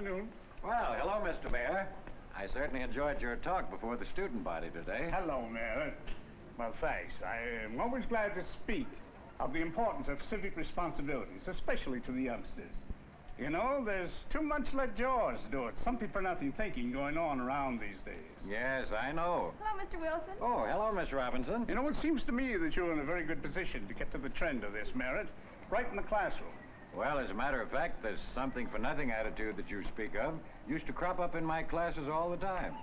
afternoon. Well, hello, Mr. Mayor. I certainly enjoyed your talk before the student body today. Hello, Mayor. Well, thanks. I am always glad to speak of the importance of civic responsibilities, especially to the youngsters. You know, there's too much let yours do it. Something for nothing thinking going on around these days. Yes, I know. Hello, Mr. Wilson. Oh, hello, Miss Robinson. You know, it seems to me that you're in a very good position to get to the trend of this, Merritt, right in the classroom. Well, as a matter of fact, this something-for-nothing attitude that you speak of used to crop up in my classes all the time.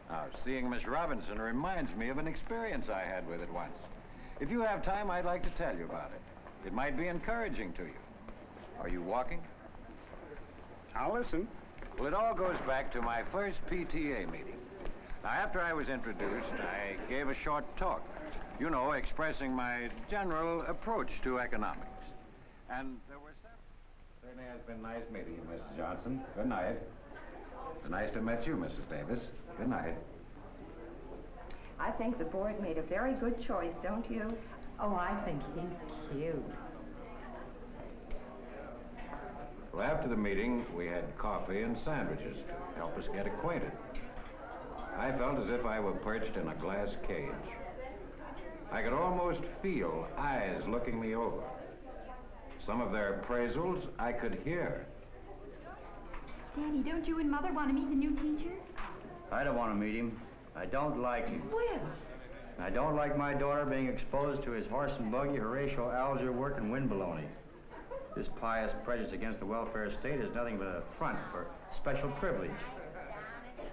Now, seeing Miss Robinson reminds me of an experience I had with it once. If you have time, I'd like to tell you about it. It might be encouraging to you. Are you walking? I'll listen. Well, it all goes back to my first PTA meeting. Now, after I was introduced, I gave a short talk, you know, expressing my general approach to economics. And there were several. Certainly has been nice meeting you, Mrs. Johnson. Good night. It's nice to have met you, Mrs. Davis. Good night. I think the board made a very good choice, don't you? Oh, I think he's cute. Well, after the meeting, we had coffee and sandwiches to help us get acquainted. I felt as if I were perched in a glass cage. I could almost feel eyes looking me over. Some of their appraisals I could hear. Daddy, don't you and Mother want to meet the new teacher? I don't want to meet him. I don't like him. Well. I don't like my daughter being exposed to his horse and buggy, Horatio Alger work, and wind baloney. This pious prejudice against the welfare state is nothing but a front for special privilege.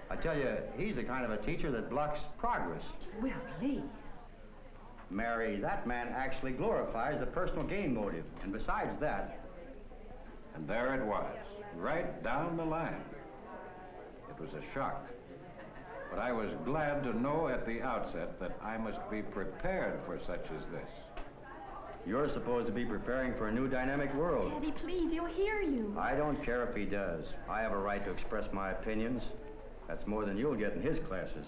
I tell you, he's the kind of a teacher that blocks progress. Well, please. Mary, that man actually glorifies the personal gain motive. And besides that... And there it was, right down the line. It was a shock. But I was glad to know at the outset that I must be prepared for such as this. You're supposed to be preparing for a new dynamic world. Daddy, please, he'll hear you. I don't care if he does. I have a right to express my opinions. That's more than you'll get in his classes.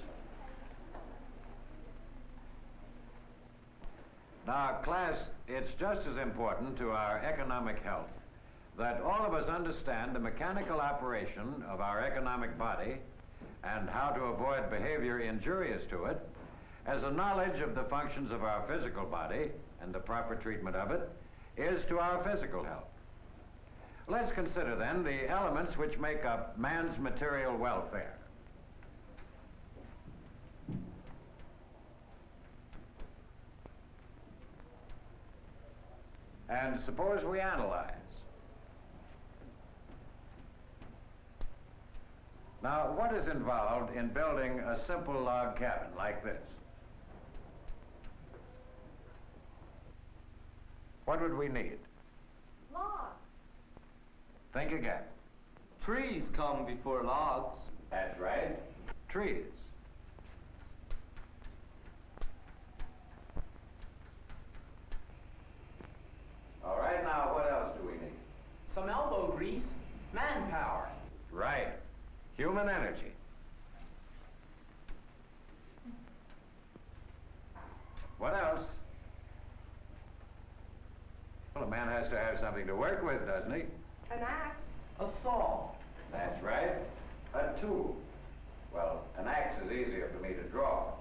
Now, class, it's just as important to our economic health that all of us understand the mechanical operation of our economic body and how to avoid behavior injurious to it, as a knowledge of the functions of our physical body and the proper treatment of it is to our physical health. Let's consider then the elements which make up man's material welfare. And suppose we analyze. Now, what is involved in building a simple log cabin like this? What would we need? Logs. Think again. Trees come before logs. That's right. Trees. All right, now what else do we need? Some elbow grease. Manpower. Right. Human energy. What else? Well, a man has to have something to work with, doesn't he? An axe. A saw. That's right. A tool. Well, an axe is easier for me to draw.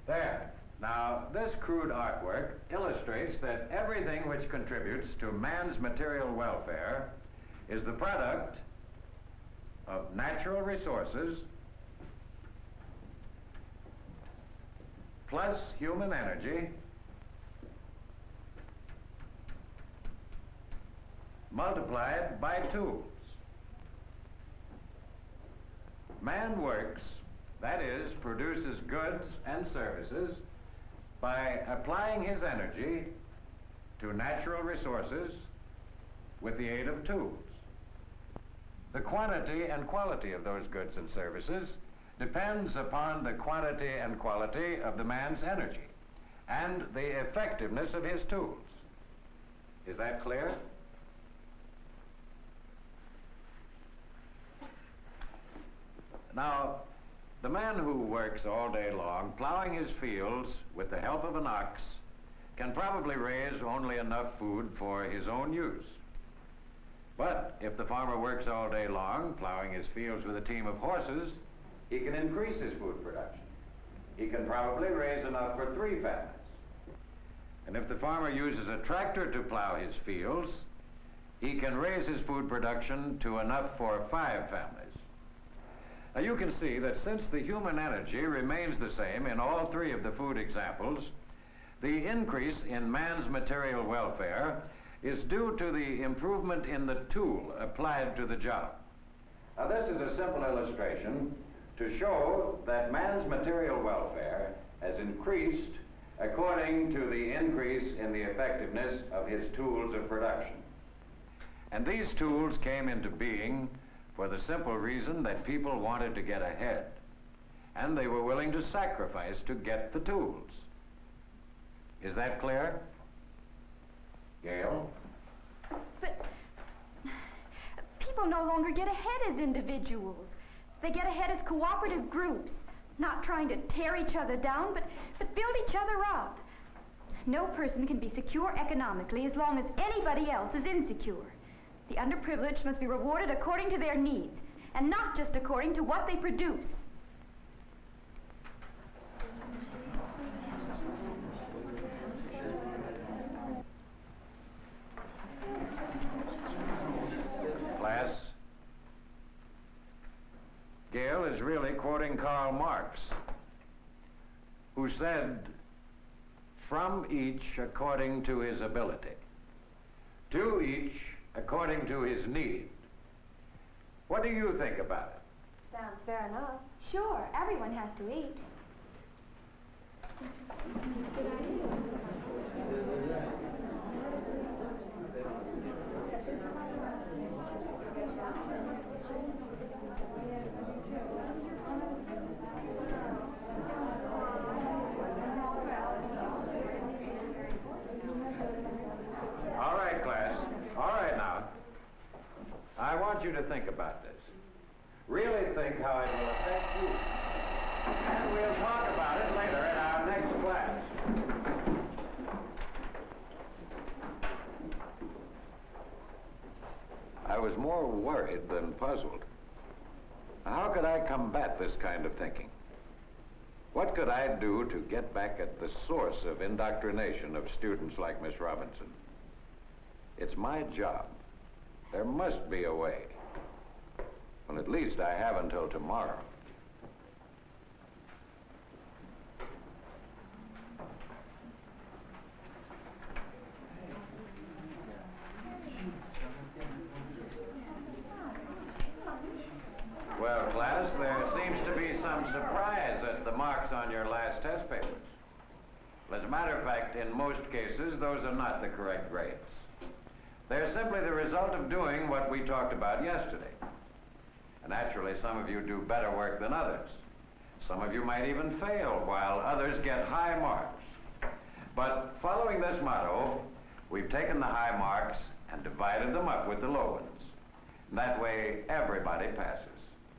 There. Now, this crude artwork illustrates that everything which contributes to man's material welfare is the product of natural resources plus human energy multiplied by tools. Man works, that is, produces goods and services by applying his energy to natural resources with the aid of tools. The quantity and quality of those goods and services depends upon the quantity and quality of the man's energy and the effectiveness of his tools. Is that clear? Now, the man who works all day long plowing his fields with the help of an ox can probably raise only enough food for his own use. But if the farmer works all day long, plowing his fields with a team of horses, he can increase his food production. He can probably raise enough for 3 families. And if the farmer uses a tractor to plow his fields, he can raise his food production to enough for 5 families. Now you can see that since the human energy remains the same in all 3 of the food examples, the increase in man's material welfare is due to the improvement in the tool applied to the job. Now this is a simple illustration to show that man's material welfare has increased according to the increase in the effectiveness of his tools of production. And these tools came into being for the simple reason that people wanted to get ahead, and they were willing to sacrifice to get the tools. Is that clear? Gail? But people no longer get ahead as individuals. They get ahead as cooperative groups, not trying to tear each other down, but build each other up. No person can be secure economically as long as anybody else is insecure. The underprivileged must be rewarded according to their needs, and not just according to what they produce. Class, Gail is really quoting Karl Marx, who said, "From each according to his ability, to each according to his need." What do you think about it? Sounds fair enough. Sure, everyone has to eat. All right, class. All right now. I want you to think about this. Really think how it will affect you. And we'll talk about it later in our next class. I was more worried than puzzled. How could I combat this kind of thinking? What could I do to get back at the source of indoctrination of students like Miss Robinson? It's my job. There must be a way. Well, at least I have until tomorrow. Well, class, there seems to be some surprise at the marks on your last test papers. As a matter of fact, in most cases, those are not the correct grades. They're simply the result of doing what we talked about yesterday. And naturally, some of you do better work than others. Some of you might even fail, while others get high marks. But following this motto, we've taken the high marks and divided them up with the low ones. And that way, everybody passes,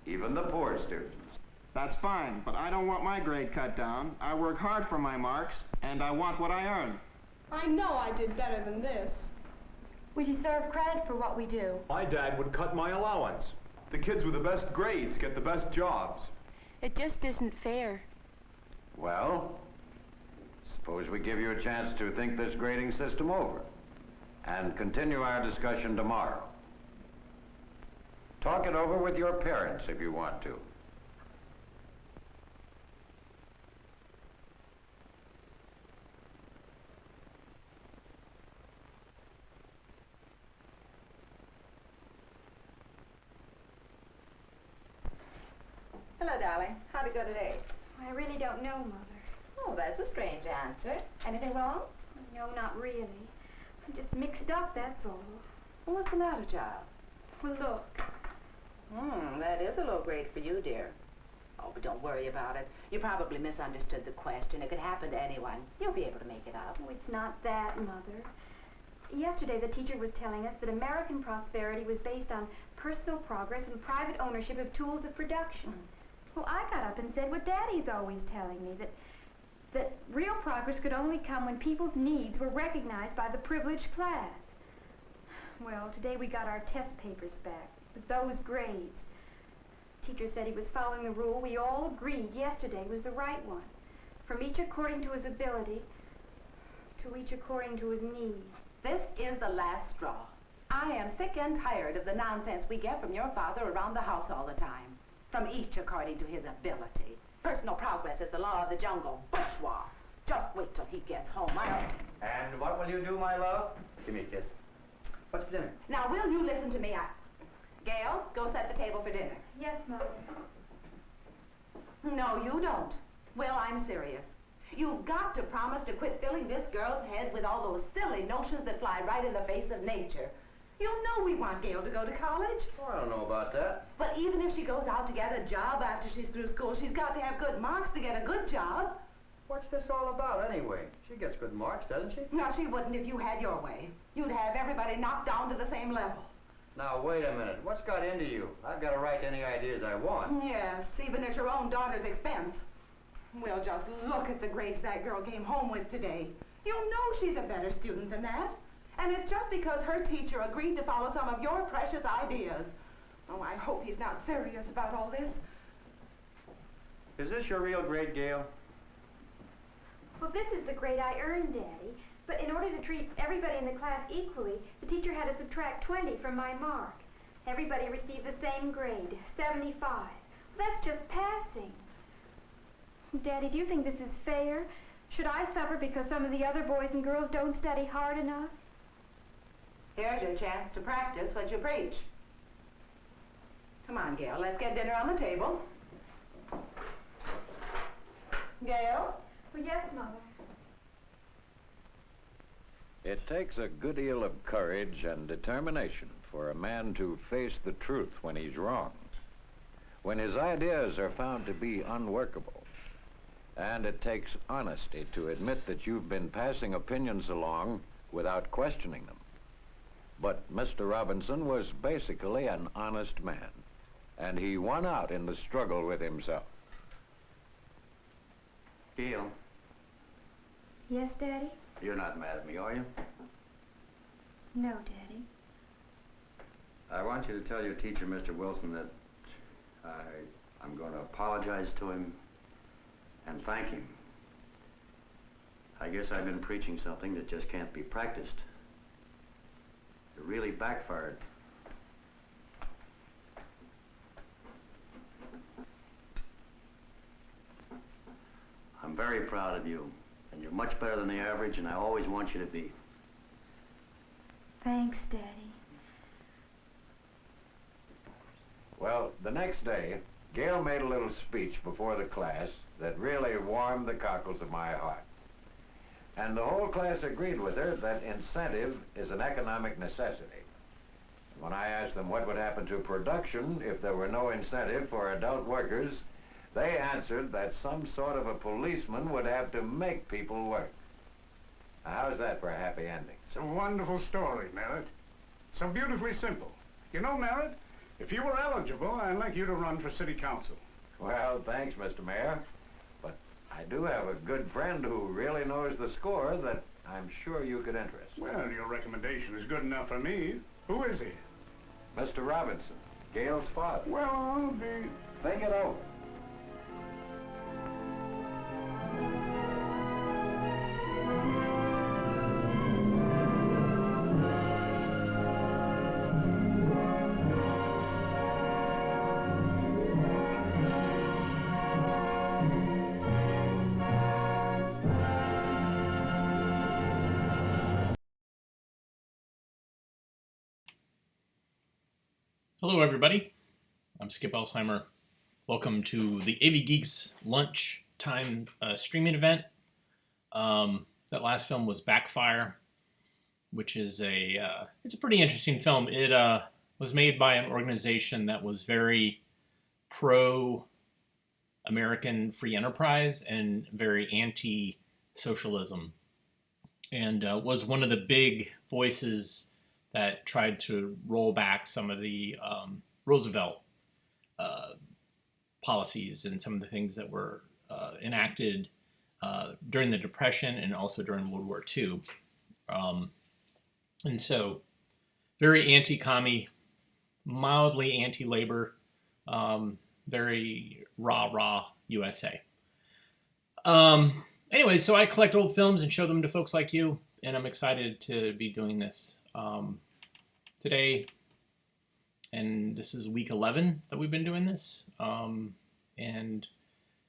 even the poor students. That's fine, but I don't want my grade cut down. I work hard for my marks, and I want what I earn. I know I did better than this. We deserve credit for what we do. My dad would cut my allowance. The kids with the best grades get the best jobs. It just isn't fair. Well, suppose we give you a chance to think this grading system over and continue our discussion tomorrow. Talk it over with your parents if you want to. Hello, darling. How'd it go today? I really don't know, Mother. Oh, that's a strange answer. Anything wrong? No, not really. I'm just mixed up, that's all. Well, what's the matter, child? Well, look. That is a low grade for you, dear. Oh, but don't worry about it. You probably misunderstood the question. It could happen to anyone. You'll be able to make it up. Oh, it's not that, Mother. Yesterday, the teacher was telling us that American prosperity was based on personal progress and private ownership of tools of production. Well, I got up and said what Daddy's always telling me, that real progress could only come when people's needs were recognized by the privileged class. Well, today we got our test papers back with those grades. Teacher said he was following the rule we all agreed yesterday was the right one. From each according to his ability, to each according to his need. This is the last straw. I am sick and tired of the nonsense we get from your father around the house all the time. From each according to his ability. Personal progress is the law of the jungle. Bourgeois. Just wait till he gets home. And what will you do, my love? Give me a kiss. What's for dinner? Now, will you listen to me? Gail, go set the table for dinner. Yes, Mother. No, you don't. Will, I'm serious. You've got to promise to quit filling this girl's head with all those silly notions that fly right in the face of nature. You know we want Gail to go to college. Oh, I don't know about that. But even if she goes out to get a job after she's through school, she's got to have good marks to get a good job. What's this all about, anyway? She gets good marks, doesn't she? No, she wouldn't if you had your way. You'd have everybody knocked down to the same level. Now, wait a minute. What's got into you? I've got a right to any ideas I want. Yes, even at your own daughter's expense. Well, just look at the grades that girl came home with today. You know she's a better student than that. And it's just because her teacher agreed to follow some of your precious ideas. Oh, I hope he's not serious about all this. Is this your real grade, Gail? Well, this is the grade I earned, Daddy. But in order to treat everybody in the class equally, the teacher had to subtract 20 from my mark. Everybody received the same grade, 75. Well, that's just passing. Daddy, do you think this is fair? Should I suffer because some of the other boys and girls don't study hard enough? Here's your chance to practice what you preach. Come on, Gail, let's get dinner on the table. Gail? Well, yes, Mother. It takes a good deal of courage and determination for a man to face the truth when he's wrong, when his ideas are found to be unworkable. And it takes honesty to admit that you've been passing opinions along without questioning them. But Mr. Robinson was basically an honest man, and he won out in the struggle with himself. Gail, Yes, Daddy? you're not mad at me, are you? No, Daddy. I want you to tell your teacher, Mr. Wilson, that I'm going to apologize to him and thank him. I guess I've been preaching something that just can't be practiced. It really backfired. I'm very proud of you, and you're much better than the average, and I always want you to be. Thanks, Daddy. Well, the next day, Gail made a little speech before the class that really warmed the cockles of my heart. And the whole class agreed with her that incentive is an economic necessity. When I asked them what would happen to production if there were no incentive for adult workers, they answered that some sort of a policeman would have to make people work. Now, how's that for a happy ending? It's a wonderful story, Merritt. So beautifully simple. You know, Merritt, if you were eligible, I'd like you to run for city council. Well, thanks, Mr. Mayor. But I do have a good friend who really knows the score that I'm sure you could interest. Well, your recommendation is good enough for me. Who is he? Mr. Robinson, Gail's father. Well, I'll be... Think it over. Hello, everybody. I'm Skip Alzheimer. Welcome to the AV Geeks Lunch Time streaming event. That last film was Backfire, which is it's a pretty interesting film. It was made by an organization that was very pro-American free enterprise and very anti-socialism, and was one of the big voices that tried to roll back some of the Roosevelt policies and some of the things that were enacted during the Depression and also during World War II. And so very anti-commie, mildly anti-labor, very rah USA. Anyway, so I collect old films and show them to folks like you, and I'm excited to be doing this today. And this is week 11 that we've been doing this. And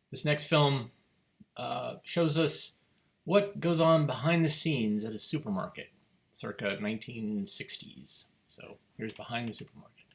this next film shows us what goes on behind the scenes at a supermarket, circa 1960s. So here's Behind the Supermarket.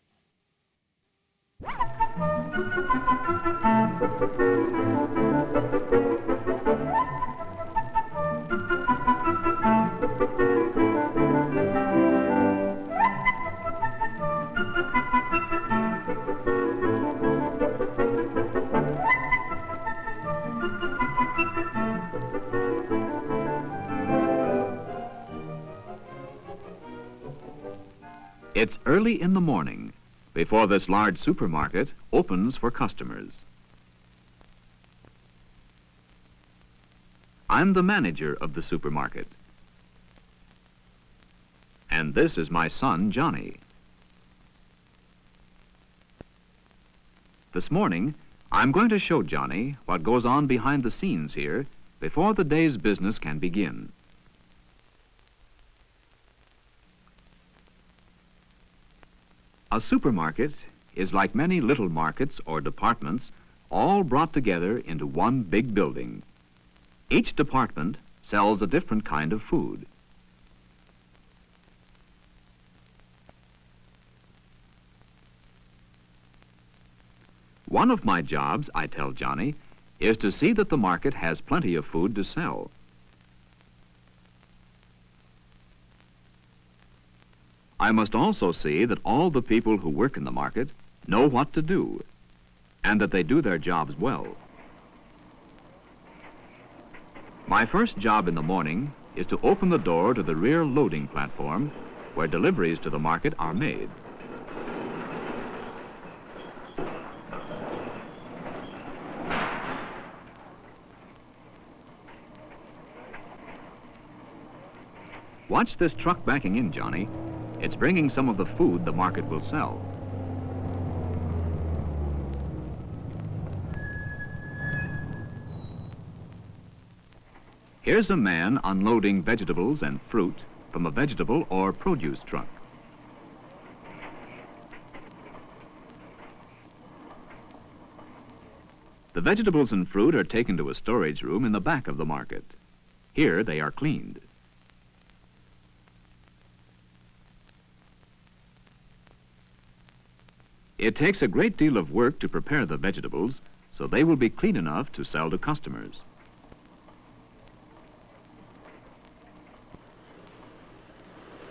It's early in the morning before this large supermarket opens for customers. I'm the manager of the supermarket. And this is my son, Johnny. This morning, I'm going to show Johnny what goes on behind the scenes here before the day's business can begin. A supermarket is like many little markets or departments, all brought together into one big building. Each department sells a different kind of food. One of my jobs, I tell Johnny, is to see that the market has plenty of food to sell. I must also see that all the people who work in the market know what to do, and that they do their jobs well. My first job in the morning is to open the door to the rear loading platform where deliveries to the market are made. Watch this truck backing in, Johnny. It's bringing some of the food the market will sell. Here's a man unloading vegetables and fruit from a vegetable or produce truck. The vegetables and fruit are taken to a storage room in the back of the market. Here they are cleaned. It takes a great deal of work to prepare the vegetables, so they will be clean enough to sell to customers.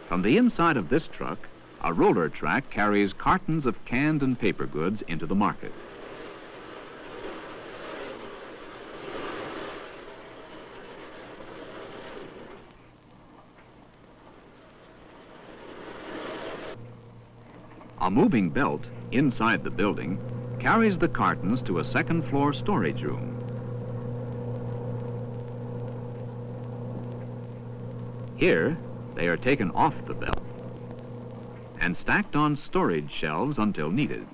From the inside of this truck, a roller track carries cartons of canned and paper goods into the market. A moving belt inside the building carries the cartons to a second-floor storage room. Here, they are taken off the belt and stacked on storage shelves until needed.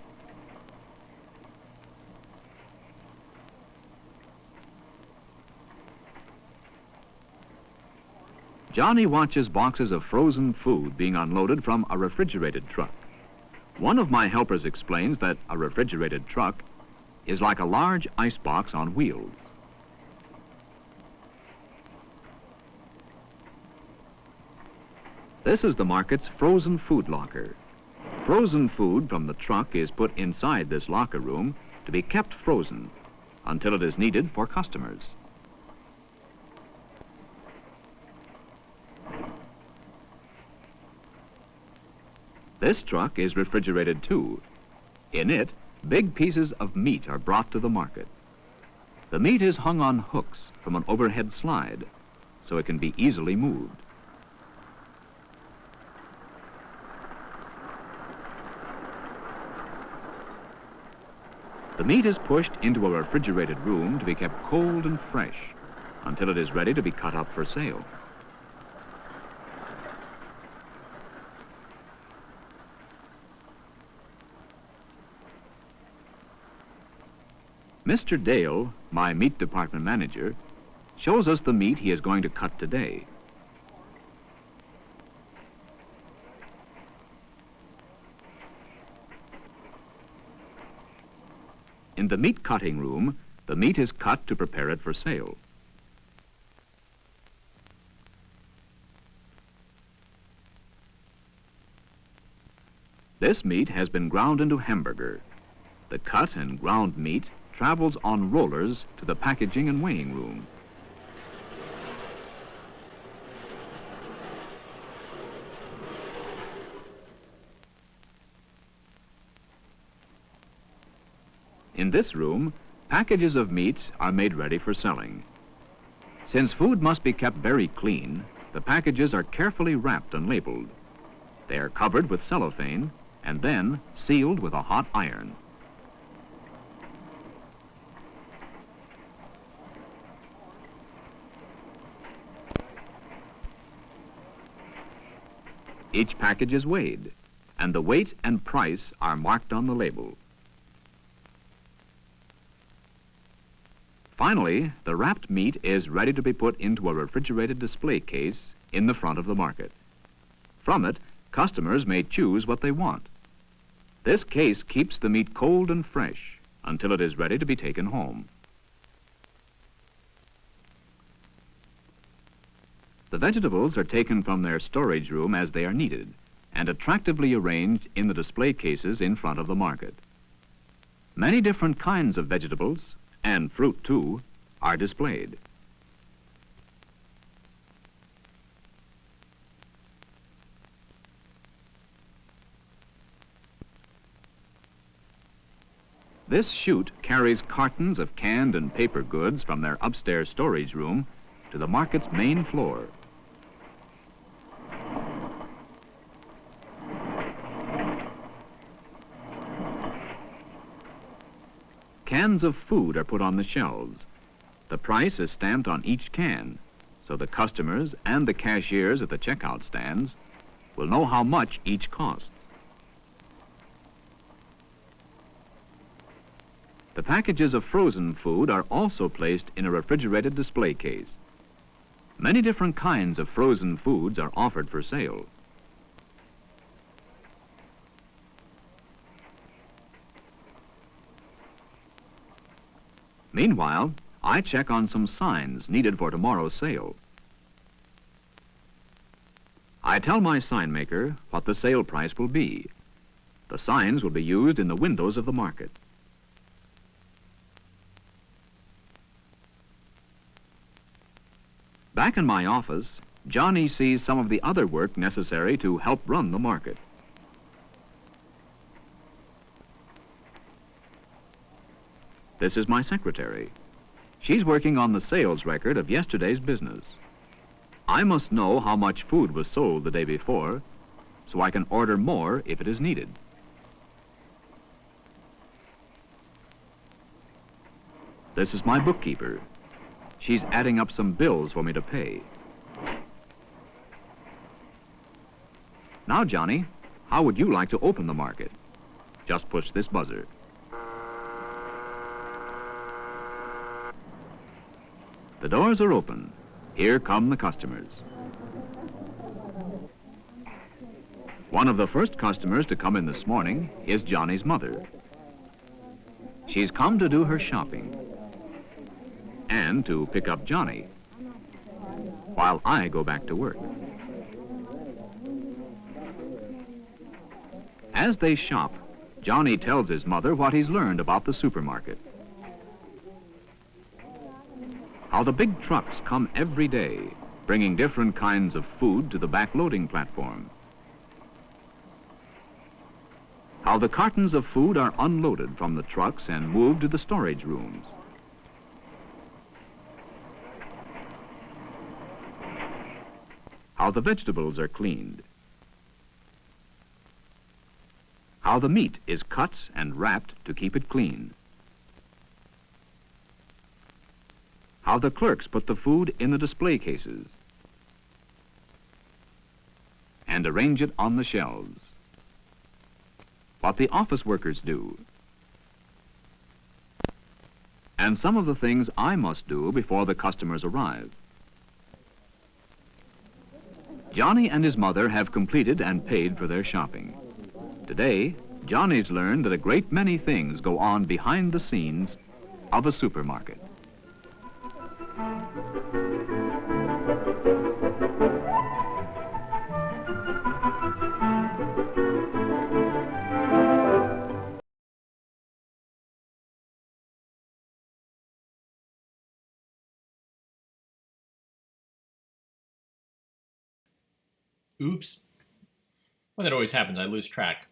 Johnny watches boxes of frozen food being unloaded from a refrigerated truck. One of my helpers explains that a refrigerated truck is like a large icebox on wheels. This is the market's frozen food locker. Frozen food from the truck is put inside this locker room to be kept frozen until it is needed for customers. This truck is refrigerated too. In it, big pieces of meat are brought to the market. The meat is hung on hooks from an overhead slide, so it can be easily moved. The meat is pushed into a refrigerated room to be kept cold and fresh until it is ready to be cut up for sale. Mr. Dale, my meat department manager, shows us the meat he is going to cut today. In the meat cutting room, the meat is cut to prepare it for sale. This meat has been ground into hamburger. The cut and ground meat travels on rollers to the packaging and weighing room. In this room, packages of meat are made ready for selling. Since food must be kept very clean, the packages are carefully wrapped and labeled. They are covered with cellophane and then sealed with a hot iron. Each package is weighed, and the weight and price are marked on the label. Finally, the wrapped meat is ready to be put into a refrigerated display case in the front of the market. From it, customers may choose what they want. This case keeps the meat cold and fresh until it is ready to be taken home. The vegetables are taken from their storage room as they are needed and attractively arranged in the display cases in front of the market. Many different kinds of vegetables, and fruit too, are displayed. This chute carries cartons of canned and paper goods from their upstairs storage room to the market's main floor. Cans of food are put on the shelves. The price is stamped on each can, so the customers and the cashiers at the checkout stands will know how much each costs. The packages of frozen food are also placed in a refrigerated display case. Many different kinds of frozen foods are offered for sale. Meanwhile, I check on some signs needed for tomorrow's sale. I tell my sign maker what the sale price will be. The signs will be used in the windows of the market. Back in my office, Johnny sees some of the other work necessary to help run the market. This is my secretary. She's working on the sales record of yesterday's business. I must know how much food was sold the day before, so I can order more if it is needed. This is my bookkeeper. She's adding up some bills for me to pay. Now, Johnny, how would you like to open the market? Just push this buzzer. The doors are open. Here come the customers. One of the first customers to come in this morning is Johnny's mother. She's come to do her shopping and to pick up Johnny while I go back to work. As they shop, Johnny tells his mother what he's learned about the supermarket. How the big trucks come every day, bringing different kinds of food to the back loading platform. How the cartons of food are unloaded from the trucks and moved to the storage rooms. How the vegetables are cleaned. How the meat is cut and wrapped to keep it clean. How the clerks put the food in the display cases and arrange it on the shelves. What the office workers do. and some of the things I must do before the customers arrive. Johnny and his mother have completed and paid for their shopping. Today, Johnny's learned that a great many things go on behind the scenes of a supermarket. Oops. Well, that always happens. I lose track.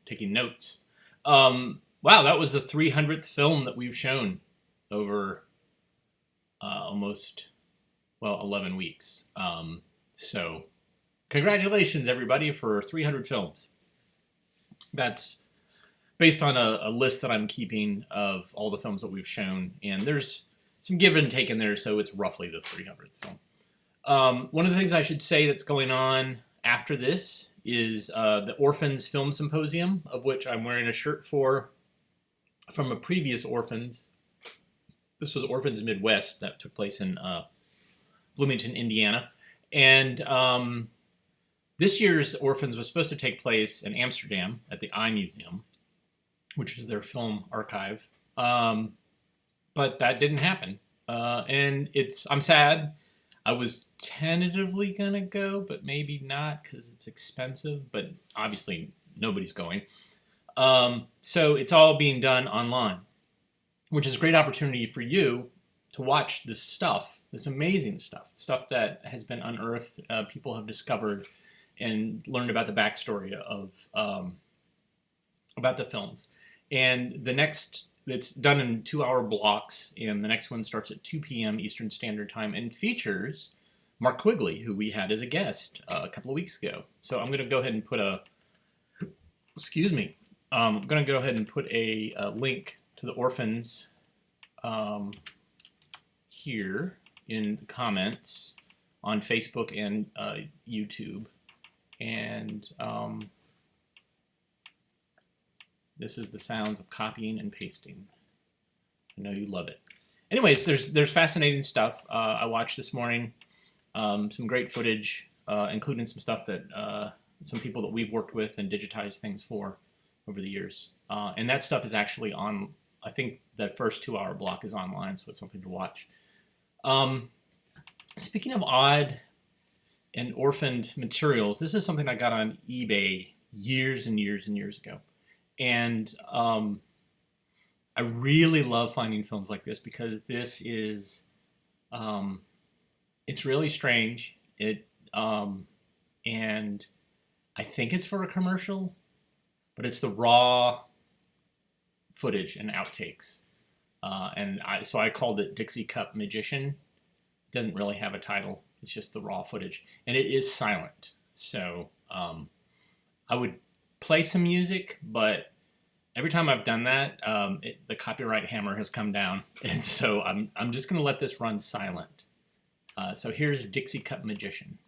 Taking notes. Wow, that was the 300th film that we've shown over almost, 11 weeks. So congratulations, everybody, for 300 films. That's based on a list that I'm keeping of all the films that we've shown, and there's some give and take in there, so it's roughly the 300th film. One of the things I should say that's going on after this is the Orphans Film Symposium, of which I'm wearing a shirt from a previous Orphans. This was Orphans Midwest that took place in Bloomington, Indiana. And this year's Orphans was supposed to take place in Amsterdam at the Eye Museum, which is their film archive. But that didn't happen. And I'm sad. I was tentatively going to go, but maybe not because it's expensive. But obviously, nobody's going. So it's all being done online, which is a great opportunity for you to watch this stuff, this amazing stuff that has been unearthed, people have discovered, and learned about the backstory of about the films. And it's done in 2-hour blocks, and the next one starts at 2 p.m. Eastern Standard Time and features Mark Quigley, who we had as a guest a couple of weeks ago. So I'm going to go ahead and put I'm going to go ahead and put a link to the Orphans here in the comments on Facebook and YouTube. And this is the sounds of copying and pasting. I know you love it. Anyways, there's fascinating stuff I watched this morning. Some great footage, including some stuff that some people that we've worked with and digitized things for over the years. And that stuff is actually on, I think that first 2-hour block is online, so it's something to watch. Speaking of odd and orphaned materials, this is something I got on eBay years and years and years ago. And I really love finding films like this because this is, it's really strange. And I think it's for a commercial, but it's the raw footage and outtakes. So I called it Dixie Cup Magician. It doesn't really have a title. It's just the raw footage. And it is silent. So I would play some music, but every time I've done that, the copyright hammer has come down. And so I'm just going to let this run silent. So here's Dixie Cup Magician.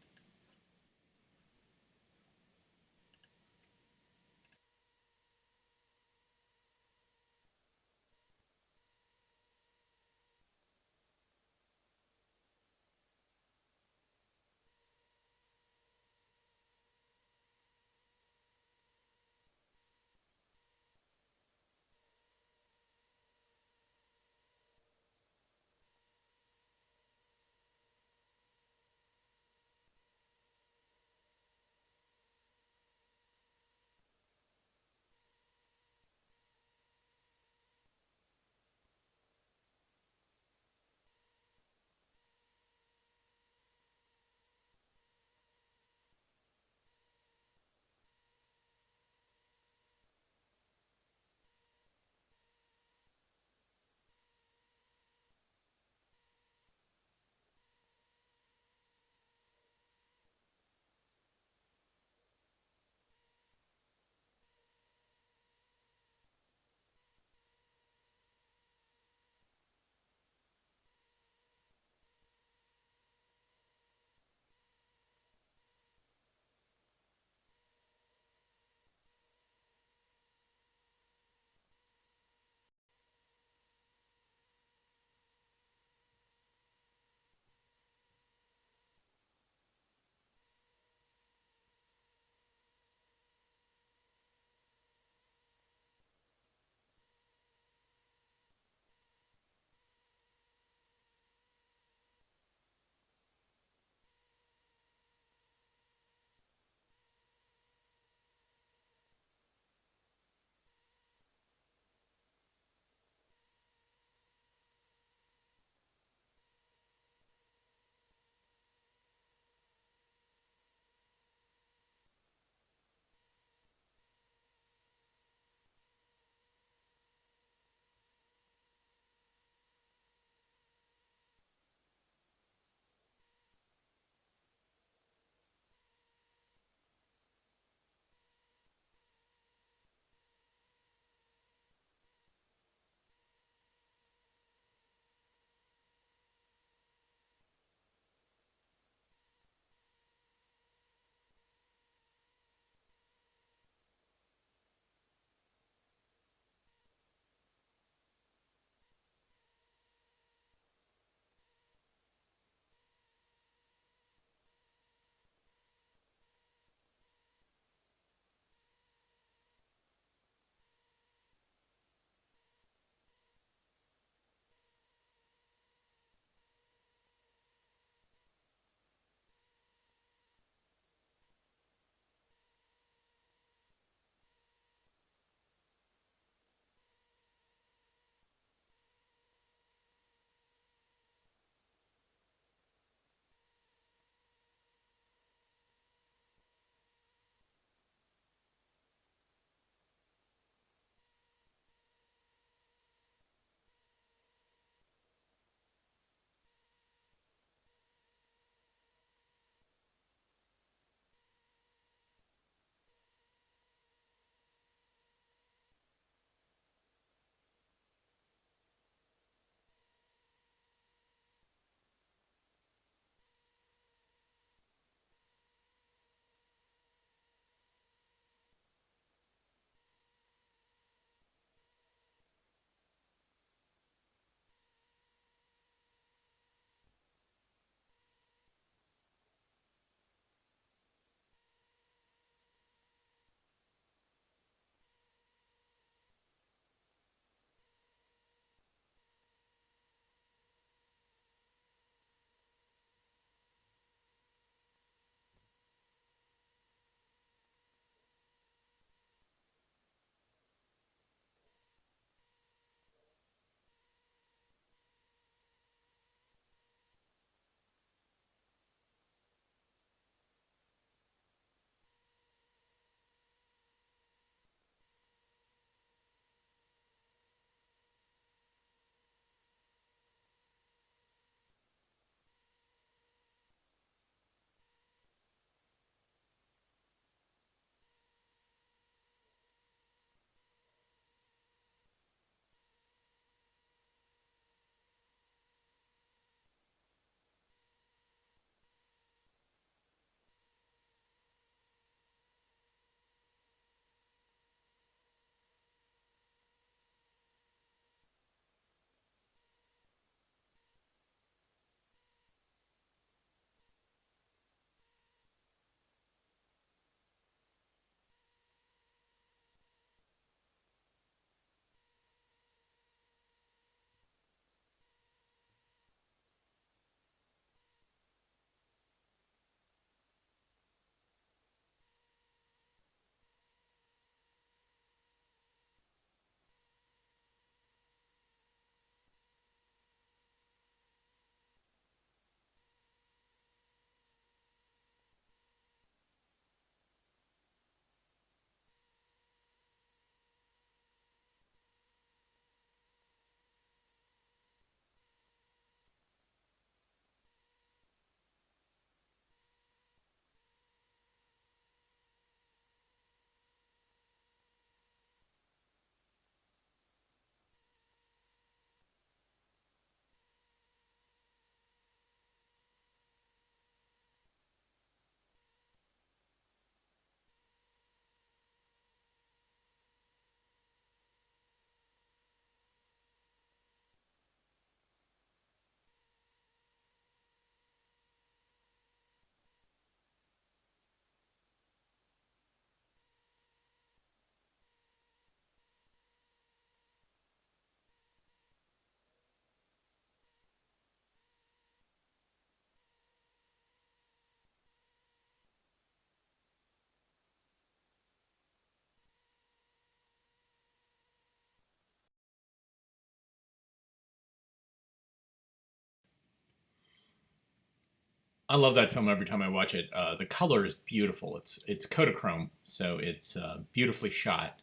I love that film every time I watch it. The color is beautiful. It's Kodachrome, so it's beautifully shot,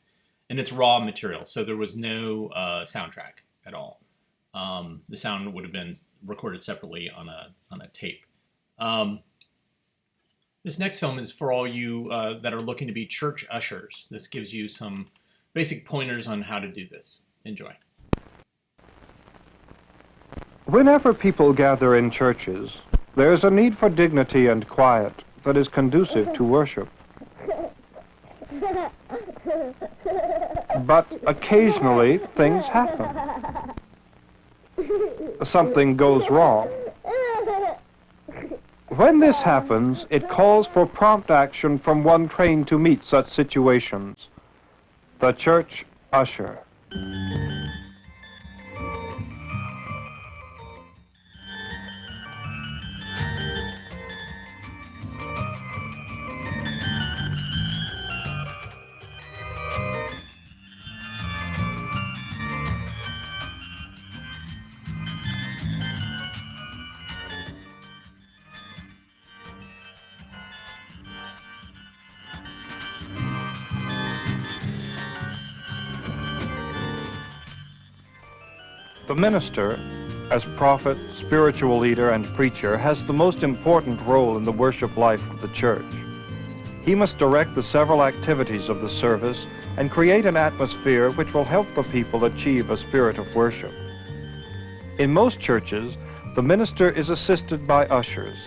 and it's raw material. So there was no soundtrack at all. The sound would have been recorded separately on a tape. This next film is for all you that are looking to be church ushers. This gives you some basic pointers on how to do this. Enjoy. Whenever people gather in churches, there is a need for dignity and quiet that is conducive to worship. But occasionally, things happen. Something goes wrong. When this happens, it calls for prompt action from one trained to meet such situations. The church usher. The minister, as prophet, spiritual leader, and preacher, has the most important role in the worship life of the church. He must direct the several activities of the service and create an atmosphere which will help the people achieve a spirit of worship. In most churches, the minister is assisted by ushers.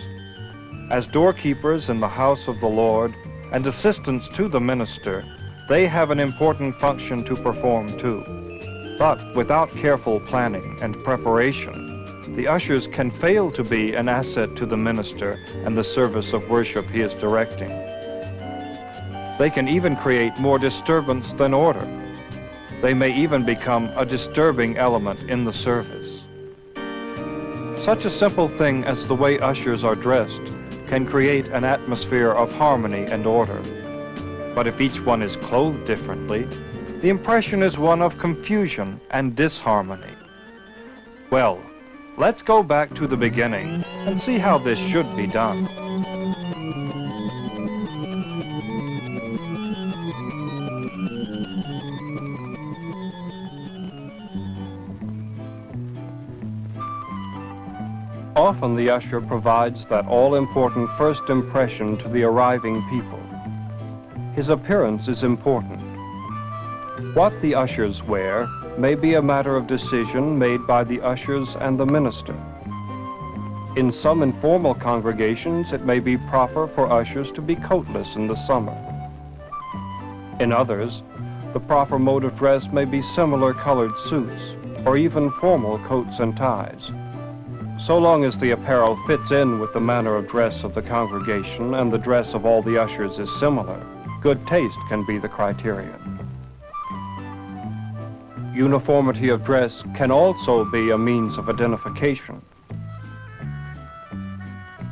As doorkeepers in the house of the Lord and assistants to the minister, they have an important function to perform too. But without careful planning and preparation, the ushers can fail to be an asset to the minister and the service of worship he is directing. They can even create more disturbance than order. They may even become a disturbing element in the service. Such a simple thing as the way ushers are dressed can create an atmosphere of harmony and order. But if each one is clothed differently, the impression is one of confusion and disharmony. Well, let's go back to the beginning and see how this should be done. Often the usher provides that all-important first impression to the arriving people. His appearance is important. What the ushers wear may be a matter of decision made by the ushers and the minister. In some informal congregations, it may be proper for ushers to be coatless in the summer. In others, the proper mode of dress may be similar colored suits, or even formal coats and ties. So long as the apparel fits in with the manner of dress of the congregation and the dress of all the ushers is similar, good taste can be the criterion. Uniformity of dress can also be a means of identification.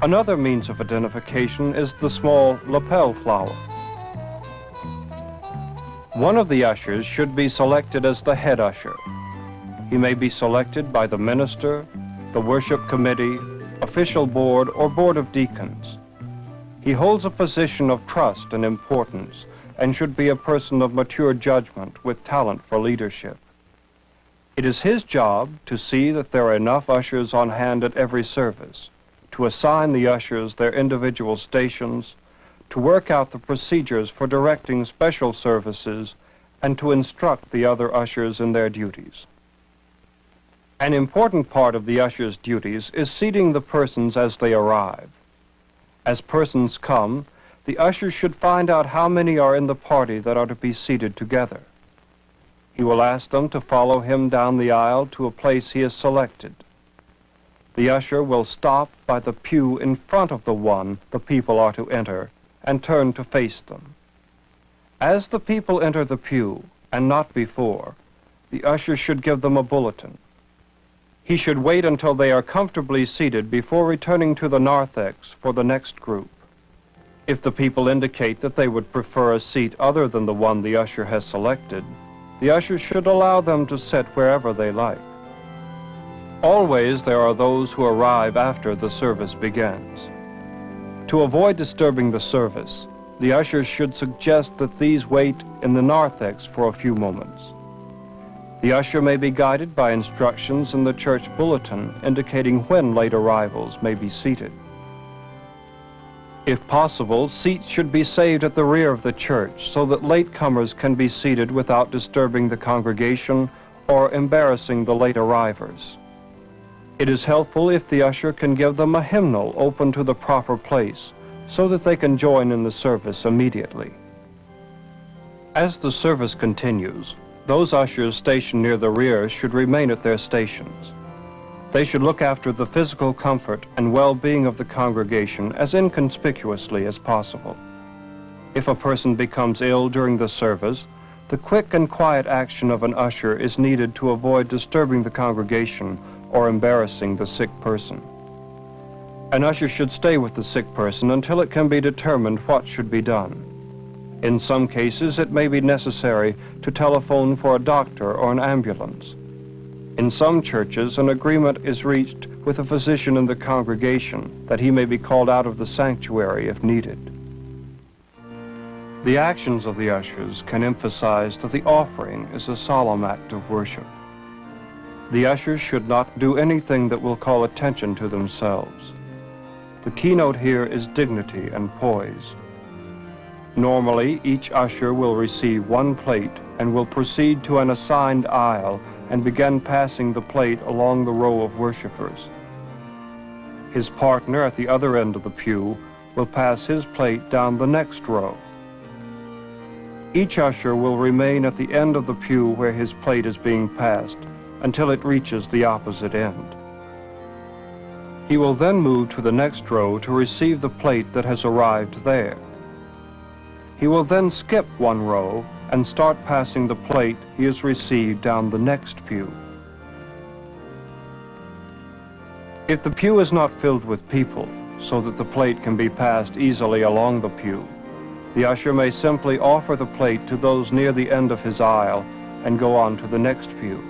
Another means of identification is the small lapel flower. One of the ushers should be selected as the head usher. He may be selected by the minister, the worship committee, official board, or board of deacons. He holds a position of trust and importance and should be a person of mature judgment with talent for leadership. It is his job to see that there are enough ushers on hand at every service, to assign the ushers their individual stations, to work out the procedures for directing special services, and to instruct the other ushers in their duties. An important part of the usher's duties is seating the persons as they arrive. As persons come, the usher should find out how many are in the party that are to be seated together. He will ask them to follow him down the aisle to a place he has selected. The usher will stop by the pew in front of the one the people are to enter and turn to face them. As the people enter the pew, and not before, the usher should give them a bulletin. He should wait until they are comfortably seated before returning to the narthex for the next group. If the people indicate that they would prefer a seat other than the one the usher has selected, the usher should allow them to sit wherever they like. Always there are those who arrive after the service begins. To avoid disturbing the service, the ushers should suggest that these wait in the narthex for a few moments. The usher may be guided by instructions in the church bulletin indicating when late arrivals may be seated. If possible, seats should be saved at the rear of the church so that latecomers can be seated without disturbing the congregation or embarrassing the late arrivers. It is helpful if the usher can give them a hymnal open to the proper place so that they can join in the service immediately. As the service continues, those ushers stationed near the rear should remain at their stations. They should look after the physical comfort and well-being of the congregation as inconspicuously as possible. If a person becomes ill during the service, the quick and quiet action of an usher is needed to avoid disturbing the congregation or embarrassing the sick person. An usher should stay with the sick person until it can be determined what should be done. In some cases, it may be necessary to telephone for a doctor or an ambulance. In some churches, an agreement is reached with a physician in the congregation that he may be called out of the sanctuary if needed. The actions of the ushers can emphasize that the offering is a solemn act of worship. The ushers should not do anything that will call attention to themselves. The keynote here is dignity and poise. Normally, each usher will receive one plate and will proceed to an assigned aisle and begin passing the plate along the row of worshipers. His partner at the other end of the pew will pass his plate down the next row. Each usher will remain at the end of the pew where his plate is being passed until it reaches the opposite end. He will then move to the next row to receive the plate that has arrived there. He will then skip one row and start passing the plate he has received down the next pew. If the pew is not filled with people so that the plate can be passed easily along the pew, the usher may simply offer the plate to those near the end of his aisle and go on to the next pew.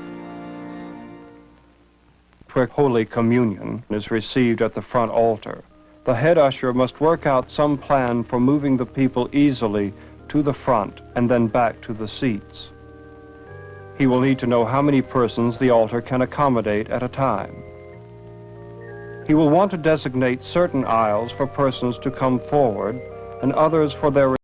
Where Holy Communion is received at the front altar, the head usher must work out some plan for moving the people easily to the front and then back to the seats. He will need to know how many persons the altar can accommodate at a time. He will want to designate certain aisles for persons to come forward and others for their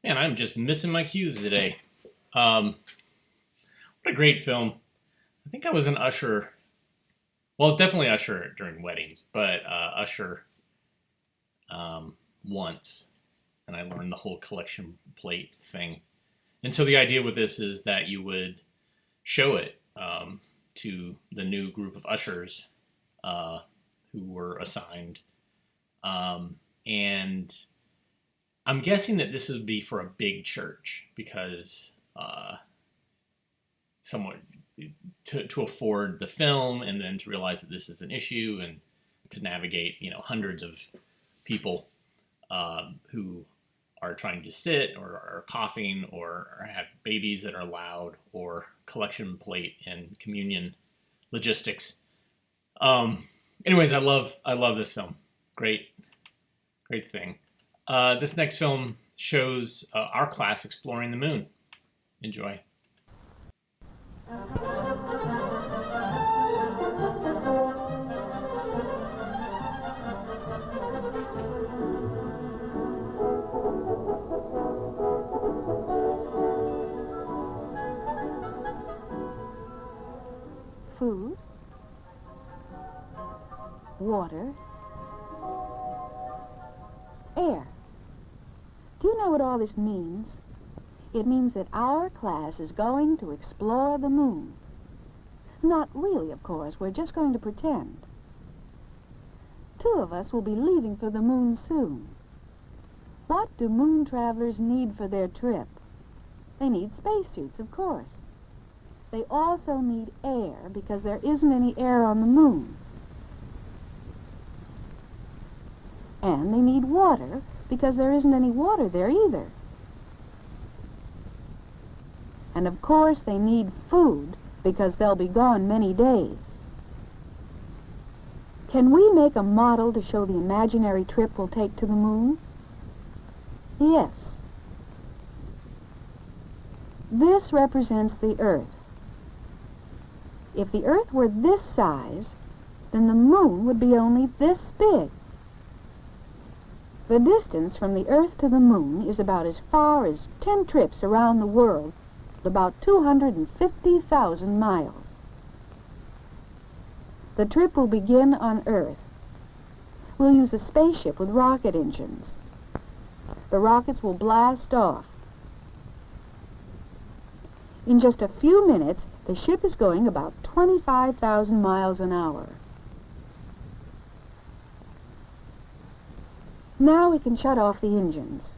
Man, I'm just missing my cues today. What a great film. I think I was an usher. Well, definitely usher during weddings, but usher once, and I learned the whole collection plate thing. And so the idea with this is that you would show it to the new group of ushers who were assigned. And I'm guessing that this would be for a big church because someone to afford the film and then to realize that this is an issue and to navigate, hundreds of people who are trying to sit or are coughing or have babies that are loud or collection plate and communion logistics. Anyways, I love this film. Great thing. This next film shows our class exploring the moon. Enjoy. Food, water, air. Do you know what all this means? It means that our class is going to explore the moon. Not really, of course. We're just going to pretend. 2 of us will be leaving for the moon soon. What do moon travelers need for their trip? They need spacesuits, of course. They also need air because there isn't any air on the moon. And they need water because there isn't any water there either. And of course they need food because they'll be gone many days. Can we make a model to show the imaginary trip we'll take to the moon? Yes. This represents the Earth. If the Earth were this size, then the moon would be only this big. The distance from the Earth to the moon is about as far as 10 trips around the world, about 250,000 miles. The trip will begin on Earth. We'll use a spaceship with rocket engines. The rockets will blast off. In just a few minutes, the ship is going about 25,000 miles an hour. Now we can shut off the engines.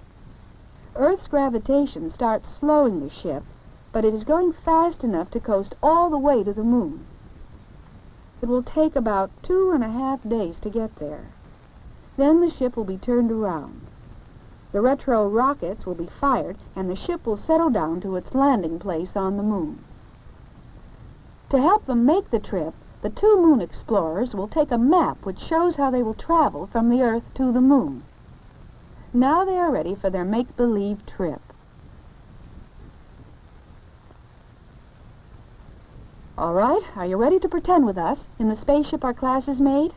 Earth's gravitation starts slowing the ship, but it is going fast enough to coast all the way to the moon. It will take about 2.5 days to get there. Then the ship will be turned around. The retro rockets will be fired, and the ship will settle down to its landing place on the moon. To help them make the trip, the 2 moon explorers will take a map which shows how they will travel from the Earth to the moon. Now they are ready for their make-believe trip. All right, are you ready to pretend with us in the spaceship our class has made?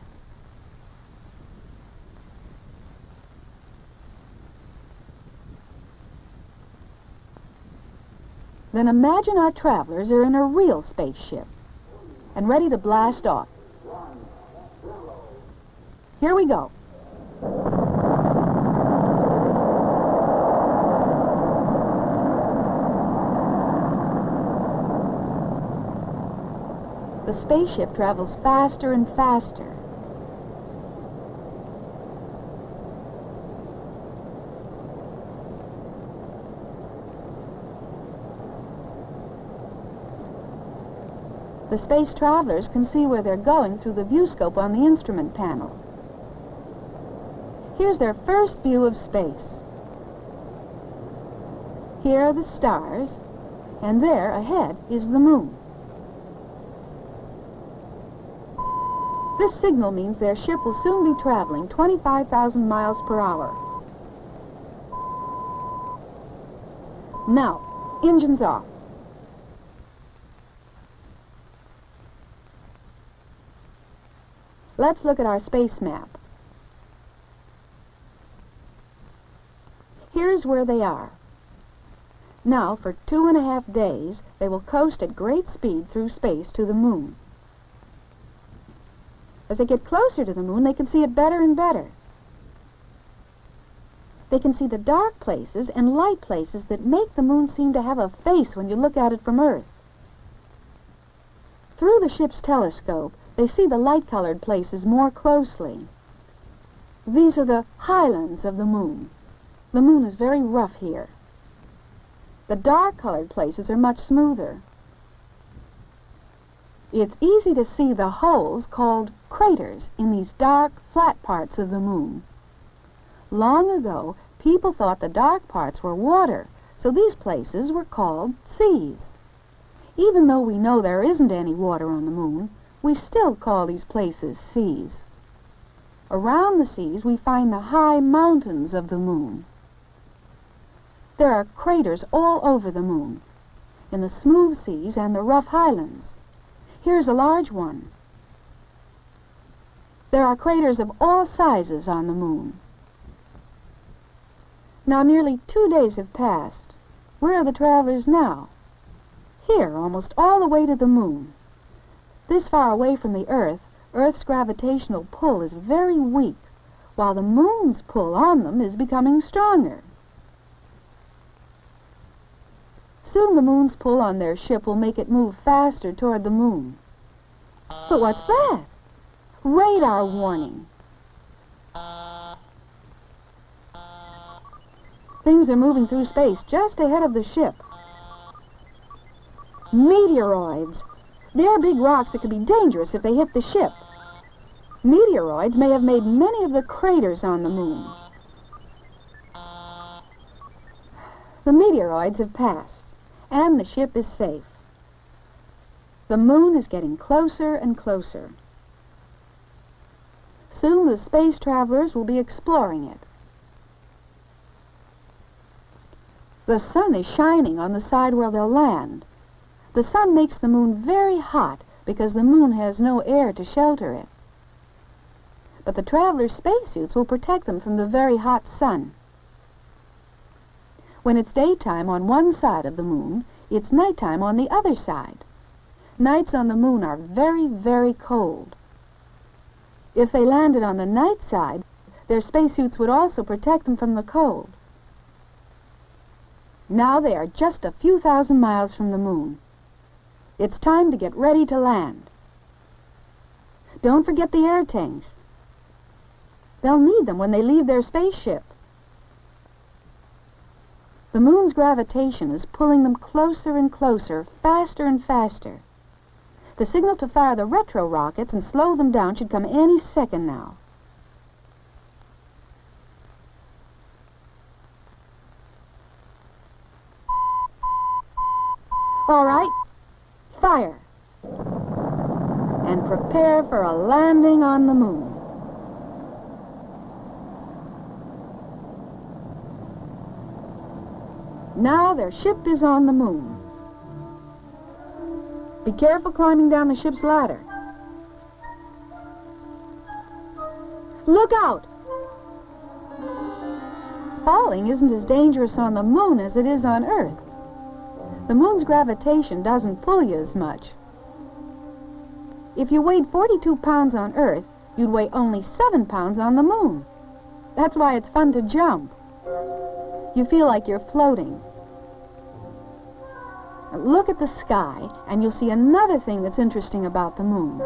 Then imagine our travelers are in a real spaceship and ready to blast off. Here we go. The spaceship travels faster and faster. The space travelers can see where they're going through the viewscope on the instrument panel. Here's their first view of space. Here are the stars, and there ahead is the moon. This signal means their ship will soon be traveling 25,000 miles per hour. Now, engines off. Let's look at our space map. Here's where they are. Now, for 2.5 days, they will coast at great speed through space to the moon. As they get closer to the moon, they can see it better and better. they can see the dark places and light places that make the moon seem to have a face when you look at it from Earth. Through the ship's telescope, they see the light-colored places more closely. These are the highlands of the moon. The moon is very rough here. The dark-colored places are much smoother. It's easy to see the holes called craters in these dark, flat parts of the moon. Long ago, people thought the dark parts were water, so these places were called seas. Even though we know there isn't any water on the moon, we still call these places seas. Around the seas, we find the high mountains of the moon. There are craters all over the moon, in the smooth seas and the rough highlands. Here's a large one. There are craters of all sizes on the moon. Now nearly 2 days have passed. Where are the travelers now? Here, almost all the way to the moon. This far away from the Earth, Earth's gravitational pull is very weak, while the moon's pull on them is becoming stronger. Soon the moon's pull on their ship will make it move faster toward the moon. But what's that? Radar warning. Things are moving through space just ahead of the ship. Meteoroids. They're big rocks that could be dangerous if they hit the ship. Meteoroids may have made many of the craters on the moon. The meteoroids have passed, and the ship is safe. The moon is getting closer and closer. Soon the space travelers will be exploring it. The sun is shining on the side where they'll land. The sun makes the moon very hot because the moon has no air to shelter it. But the travelers' spacesuits will protect them from the very hot sun. When it's daytime on one side of the moon, it's nighttime on the other side. Nights on the moon are very, very cold. If they landed on the night side, their spacesuits would also protect them from the cold. Now they are just a few thousand miles from the moon. It's time to get ready to land. Don't forget the air tanks. They'll need them when they leave their spaceship. The moon's gravitation is pulling them closer and closer, faster and faster. The signal to fire the retro rockets and slow them down should come any second now. All right, fire. And prepare for a landing on the moon. Now their ship is on the moon. Be careful climbing down the ship's ladder. Look out! Falling isn't as dangerous on the moon as it is on Earth. The moon's gravitation doesn't pull you as much. If you weighed 42 pounds on Earth, you'd weigh only 7 pounds on the moon. That's why it's fun to jump. You feel like you're floating. Now look at the sky, and you'll see another thing that's interesting about the moon.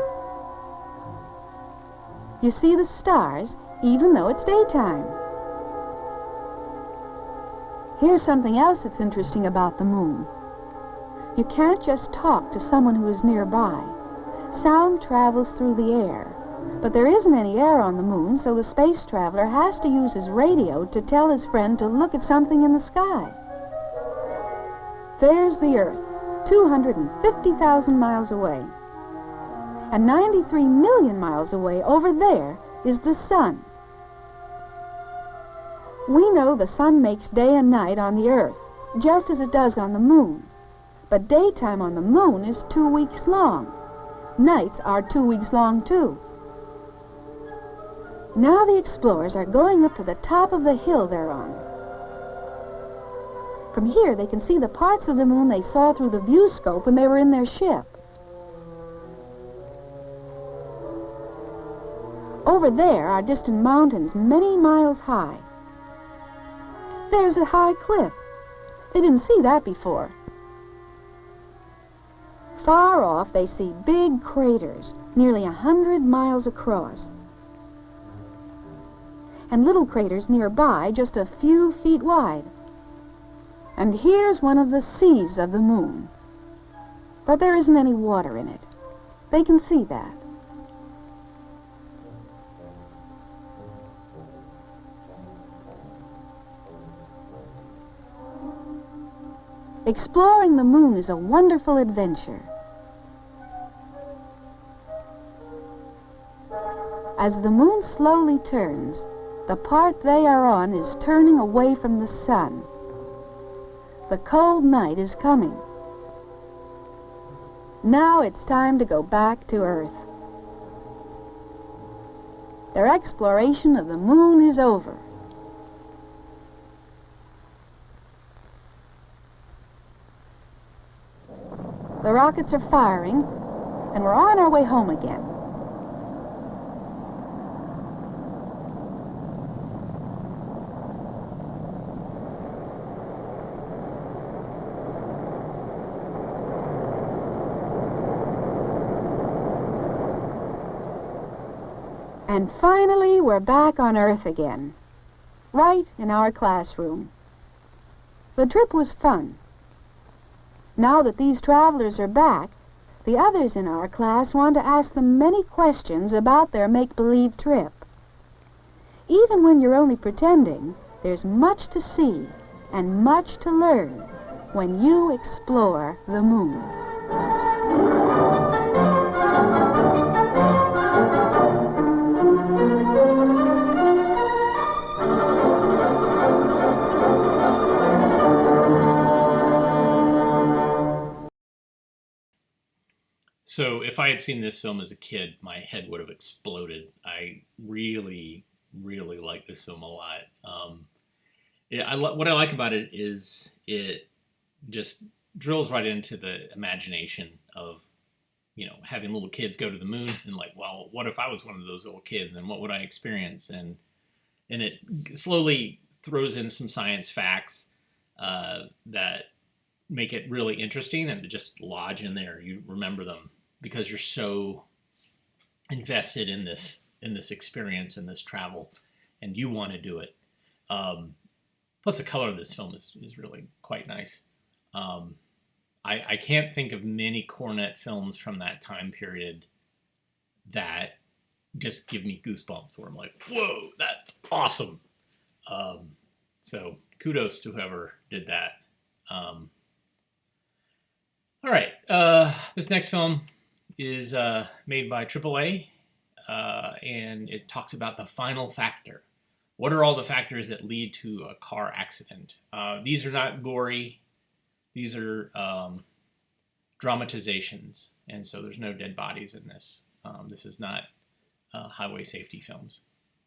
You see the stars, even though it's daytime. Here's something else that's interesting about the moon. You can't just talk to someone who is nearby. Sound travels through the air, but there isn't any air on the moon, so the space traveler has to use his radio to tell his friend to look at something in the sky. There's the Earth, 250,000 miles away. And 93 million miles away over there is the sun. We know the sun makes day and night on the Earth, just as it does on the moon. But daytime on the moon is 2 weeks long. Nights are 2 weeks long, too. Now the explorers are going up to the top of the hill they're on. From here, they can see the parts of the moon they saw through the viewscope when they were in their ship. Over there are distant mountains many miles high. There's a high cliff. They didn't see that before. Far off, they see big craters, nearly 100 miles across, and little craters nearby, just a few feet wide. And here's one of the seas of the moon. But there isn't any water in it. They can see that. Exploring the moon is a wonderful adventure. As the moon slowly turns, the part they are on is turning away from the sun. The cold night is coming. Now it's time to go back to Earth. Their exploration of the moon is over. The rockets are firing, and we're on our way home again. And finally, we're back on Earth again, right in our classroom. The trip was fun. Now that these travelers are back, the others in our class want to ask them many questions about their make-believe trip. Even when you're only pretending, there's much to see and much to learn when you explore the moon. So if I had seen this film as a kid, my head would have exploded. I really, really like this film a lot. What I like about it is it just drills right into the imagination of, you know, having little kids go to the moon and like, well, what if I was one of those little kids and what would I experience? And it slowly throws in some science facts that make it really interesting and just lodge in there. You remember them because you're so invested in this experience and this travel, and you want to do it. Plus, the color of this film is really quite nice. I can't think of many cornet films from that time period that just give me goosebumps, where I'm like, whoa, that's awesome. So kudos to whoever did that. All right, this next film is made by AAA, and it talks about the final factor. What are all the factors that lead to a car accident? These are not gory. These are dramatizations, and so there's no dead bodies in this. This is not highway safety films.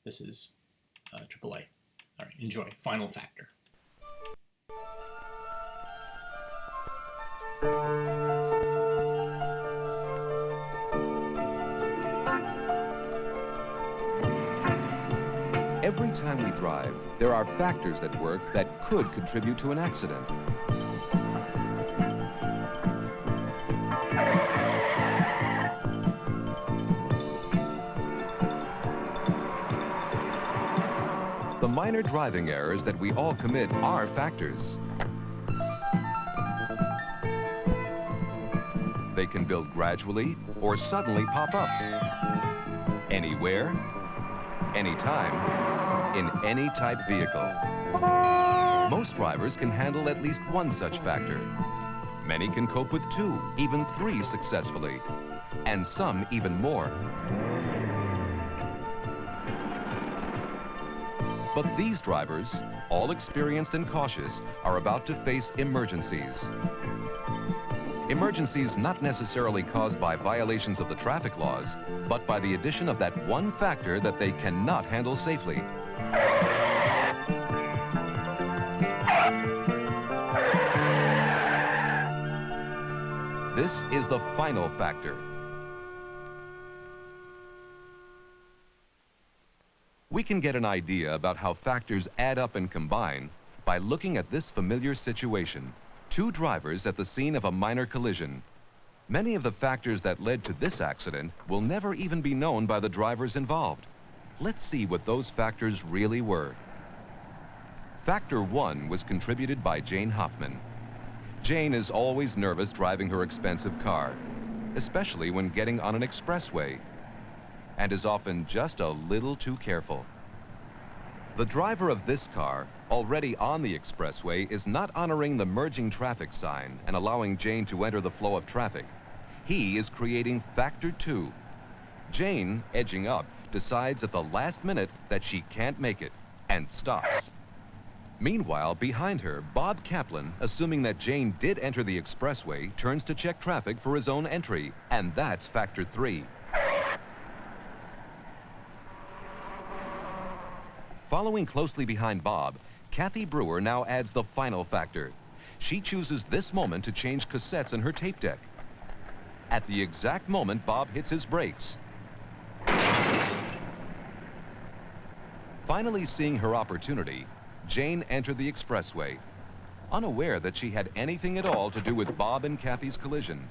This is AAA. All right, enjoy. Final factor. Every time we drive, there are factors at work that could contribute to an accident. The minor driving errors that we all commit are factors. They can build gradually or suddenly pop up. Anywhere, anytime, in any type vehicle. Most drivers can handle at least one such factor. Many can cope with 2, even 3 successfully, and some even more. But these drivers, all experienced and cautious, are about to face emergencies. Emergencies not necessarily caused by violations of the traffic laws, but by the addition of that one factor that they cannot handle safely. This is the final factor. We can get an idea about how factors add up and combine by looking at this familiar situation. Two drivers at the scene of a minor collision. Many of the factors that led to this accident will never even be known by the drivers involved. Let's see what those factors really were. Factor 1 was contributed by Jane Hoffman. Jane is always nervous driving her expensive car, especially when getting on an expressway, and is often just a little too careful. The driver of this car, already on the expressway, is not honoring the merging traffic sign and allowing Jane to enter the flow of traffic. He is creating Factor 2. Jane, edging up, decides at the last minute that she can't make it and stops. Meanwhile, behind her, Bob Kaplan, assuming that Jane did enter the expressway, turns to check traffic for his own entry, and that's Factor 3. Following closely behind Bob, Kathy Brewer now adds the final factor. She chooses this moment to change cassettes in her tape deck. At the exact moment Bob hits his brakes. Finally seeing her opportunity, Jane entered the expressway, unaware that she had anything at all to do with Bob and Kathy's collision.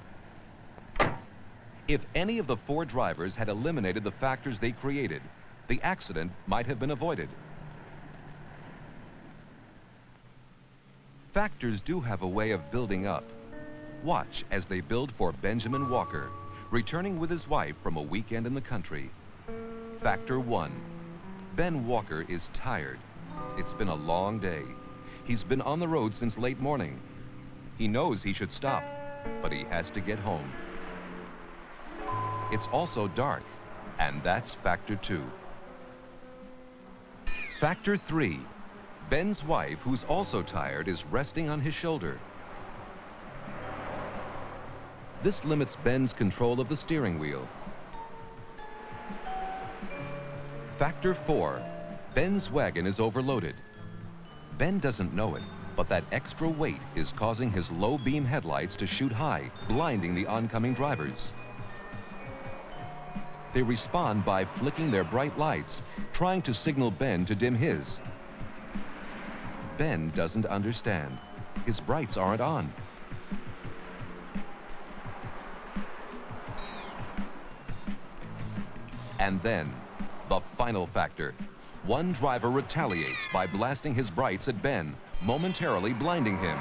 If any of the four drivers had eliminated the factors they created, the accident might have been avoided. Factors do have a way of building up. Watch as they build for Benjamin Walker, returning with his wife from a weekend in the country. Factor 1. Ben Walker is tired. It's been a long day. He's been on the road since late morning. He knows he should stop, but he has to get home. It's also dark, and that's Factor 2. Factor 3. Ben's wife, who's also tired, is resting on his shoulder. This limits Ben's control of the steering wheel. Factor 4. Ben's wagon is overloaded. Ben doesn't know it, but that extra weight is causing his low beam headlights to shoot high, blinding the oncoming drivers. They respond by flicking their bright lights, trying to signal Ben to dim his. Ben doesn't understand. His brights aren't on. And then, the final factor. One driver retaliates by blasting his brights at Ben, momentarily blinding him.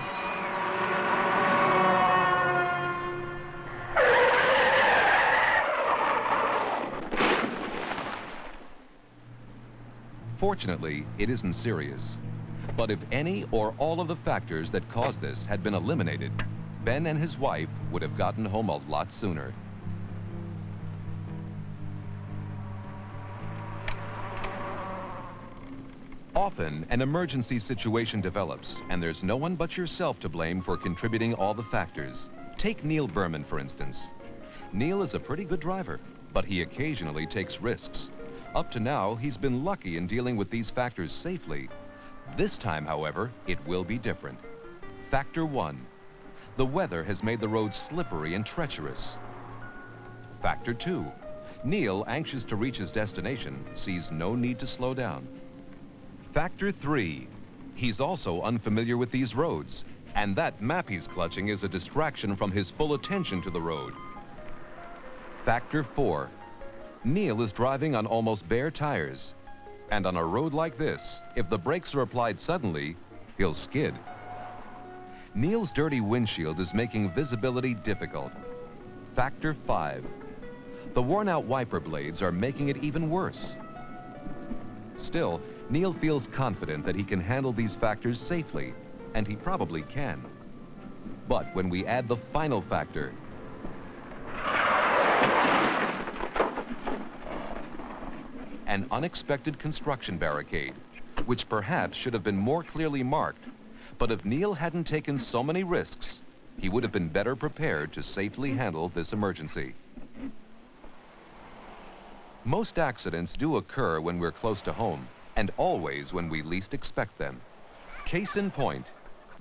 Fortunately, it isn't serious. But if any or all of the factors that caused this had been eliminated, Ben and his wife would have gotten home a lot sooner. Often, an emergency situation develops, and there's no one but yourself to blame for contributing all the factors. Take Neil Berman, for instance. Neil is a pretty good driver, but he occasionally takes risks. Up to now, he's been lucky in dealing with these factors safely. This time, however, it will be different. Factor 1. The weather has made the road slippery and treacherous. Factor 2. Neil, anxious to reach his destination, sees no need to slow down. Factor 3. He's also unfamiliar with these roads, and that map he's clutching is a distraction from his full attention to the road. Factor 4. Neil is driving on almost bare tires. And on a road like this, if the brakes are applied suddenly, he'll skid. Neil's dirty windshield is making visibility difficult. Factor 5. The worn-out wiper blades are making it even worse. Still, Neil feels confident that he can handle these factors safely, and he probably can. But when we add the final factor, an unexpected construction barricade, which perhaps should have been more clearly marked, but if Neil hadn't taken so many risks, he would have been better prepared to safely handle this emergency. Most accidents do occur when we're close to home, and always when we least expect them. Case in point,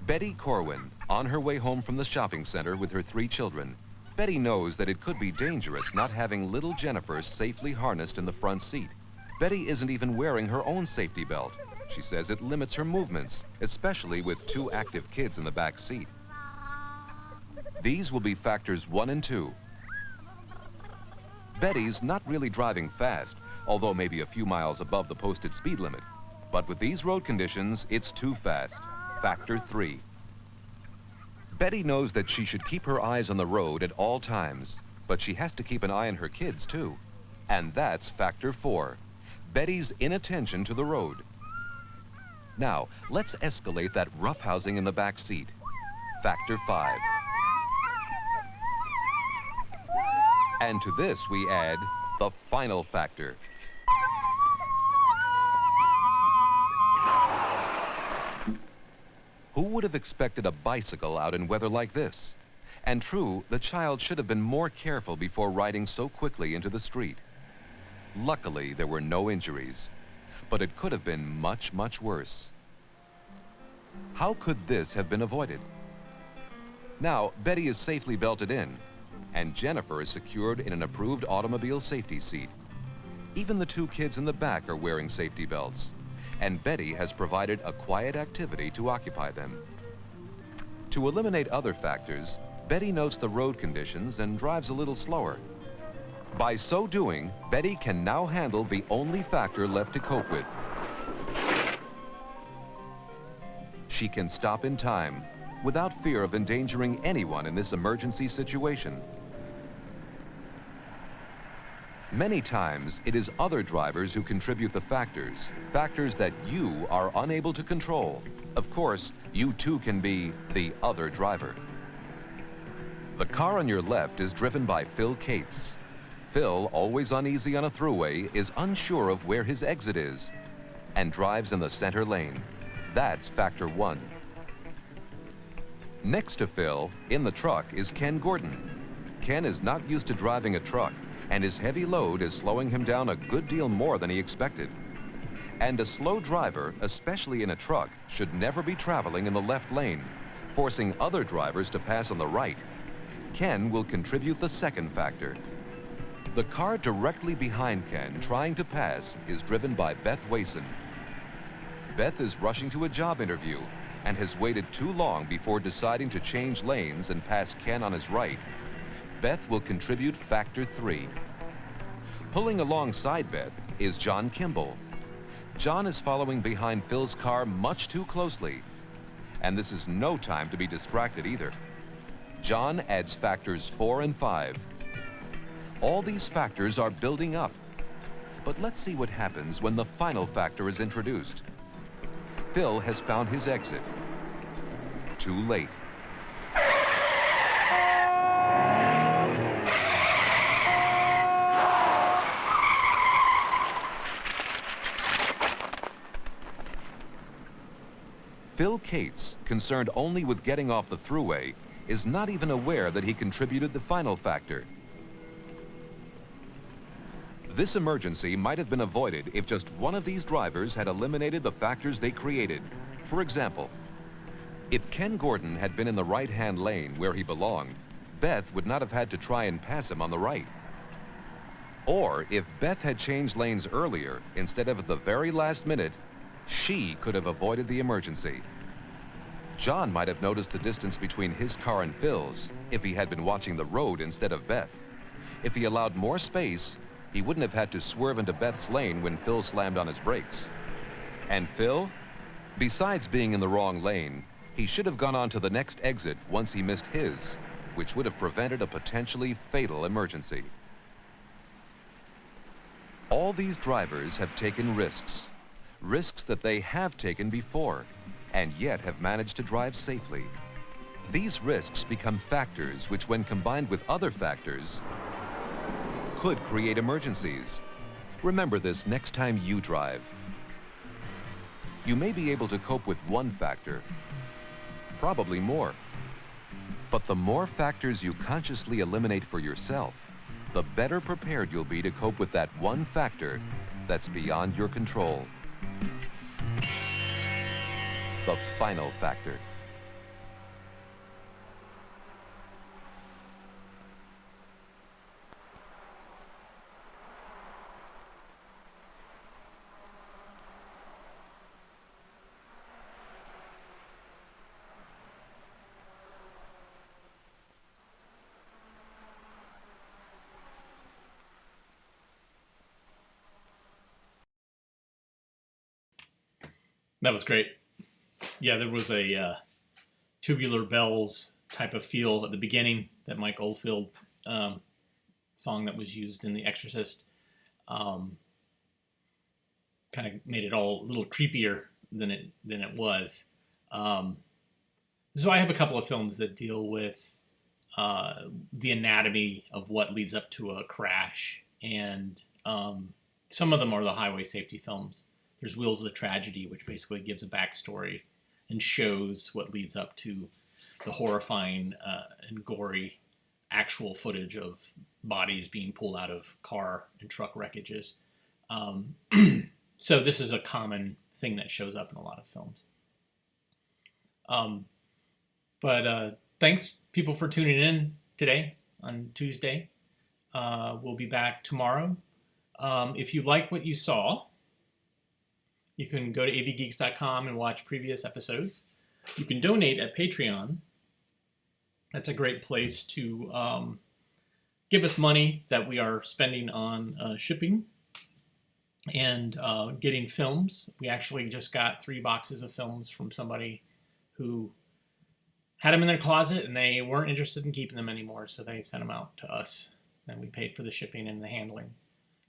Betty Corwin, on her way home from the shopping center with her 3 children. Betty knows that it could be dangerous not having little Jennifer safely harnessed in the front seat. Betty isn't even wearing her own safety belt. She says it limits her movements, especially with 2 active kids in the back seat. These will be factors 1 and 2. Betty's not really driving fast, although maybe a few miles above the posted speed limit. But with these road conditions, it's too fast. Factor 3. Betty knows that she should keep her eyes on the road at all times, but she has to keep an eye on her kids, too. And that's factor 4. Betty's inattention to the road. Now, let's escalate that roughhousing in the back seat. Factor 5. And to this we add the final factor. Who would have expected a bicycle out in weather like this? And true, the child should have been more careful before riding so quickly into the street. Luckily, there were no injuries, but it could have been much, much worse. How could this have been avoided? Now, Betty is safely belted in, and Jennifer is secured in an approved automobile safety seat. Even the 2 kids in the back are wearing safety belts, and Betty has provided a quiet activity to occupy them. To eliminate other factors, Betty notes the road conditions and drives a little slower. By so doing, Betty can now handle the only factor left to cope with. She can stop in time without fear of endangering anyone in this emergency situation. Many times, it is other drivers who contribute the factors that you are unable to control. Of course, you too can be the other driver. The car on your left is driven by Phil Cates. Phil, always uneasy on a thruway, is unsure of where his exit is and drives in the center lane. That's factor 1. Next to Phil, in the truck, is Ken Gordon. Ken is not used to driving a truck, and his heavy load is slowing him down a good deal more than he expected. And a slow driver, especially in a truck, should never be traveling in the left lane, forcing other drivers to pass on the right. Ken will contribute the second factor. The car directly behind Ken, trying to pass, is driven by Beth Wason. Beth is rushing to a job interview and has waited too long before deciding to change lanes and pass Ken on his right. Beth will contribute factor 3. Pulling alongside Beth is John Kimball. John is following behind Phil's car much too closely, and this is no time to be distracted either. John adds factors 4 and 5. All these factors are building up, but let's see what happens when the final factor is introduced. Phil has found his exit. Too late. Phil Cates, concerned only with getting off the thruway, is not even aware that he contributed the final factor. This emergency might have been avoided if just one of these drivers had eliminated the factors they created. For example, if Ken Gordon had been in the right-hand lane where he belonged, Beth would not have had to try and pass him on the right. Or if Beth had changed lanes earlier instead of at the very last minute, she could have avoided the emergency. John might have noticed the distance between his car and Phil's if he had been watching the road instead of Beth. If he allowed more space, he wouldn't have had to swerve into Beth's lane when Phil slammed on his brakes. And Phil, besides being in the wrong lane, he should have gone on to the next exit once he missed his, which would have prevented a potentially fatal emergency. All these drivers have taken risks that they have taken before, and yet have managed to drive safely. These risks become factors which, when combined with other factors, could create emergencies. Remember this next time you drive. You may be able to cope with one factor, probably more. But the more factors you consciously eliminate for yourself, the better prepared you'll be to cope with that one factor that's beyond your control. The final factor. That was great. Yeah, there was a Tubular Bells type of feel at the beginning, that Mike Oldfield song that was used in The Exorcist. Kind of made it all a little creepier than it was. So I have a couple of films that deal with the anatomy of what leads up to a crash, and some of them are the highway safety films. There's Wheels of Tragedy, which basically gives a backstory and shows what leads up to the horrifying and gory actual footage of bodies being pulled out of car and truck wreckages. So this is a common thing that shows up in a lot of films. But thanks, people, for tuning in today on Tuesday. We'll be back tomorrow. If you like what you saw, you can go to avgeeks.com and watch previous episodes. You can donate at Patreon. That's a great place to give us money that we are spending on shipping and getting films. We actually just got 3 boxes of films from somebody who had them in their closet and they weren't interested in keeping them anymore, so they sent them out to us, and we paid for the shipping and the handling.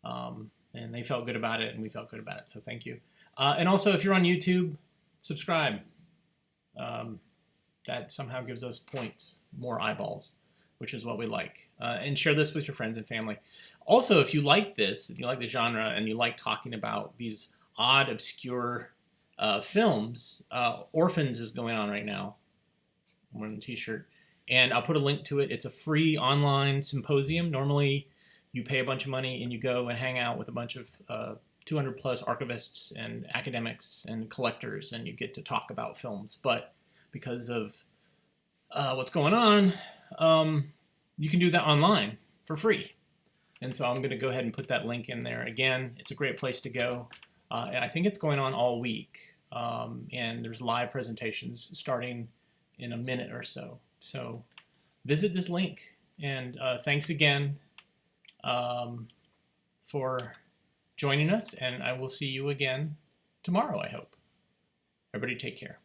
And they felt good about it, and we felt good about it, so thank you. And also, if you're on YouTube, subscribe. That somehow gives us points, more eyeballs, which is what we like. And share this with your friends and family. Also, if you like this, if you like the genre, and you like talking about these odd, obscure films, Orphans is going on right now. I'm wearing a t-shirt. And I'll put a link to it. It's a free online symposium. Normally, you pay a bunch of money and you go and hang out with a bunch of 200 plus archivists and academics and collectors, and you get to talk about films. But because of what's going on, you can do that online for free. And so I'm going to go ahead and put that link in there. Again, it's a great place to go. And I think it's going on all week. And there's live presentations starting in a minute or so. So visit this link. And thanks again for joining us. And I will see you again tomorrow, I hope. Everybody take care.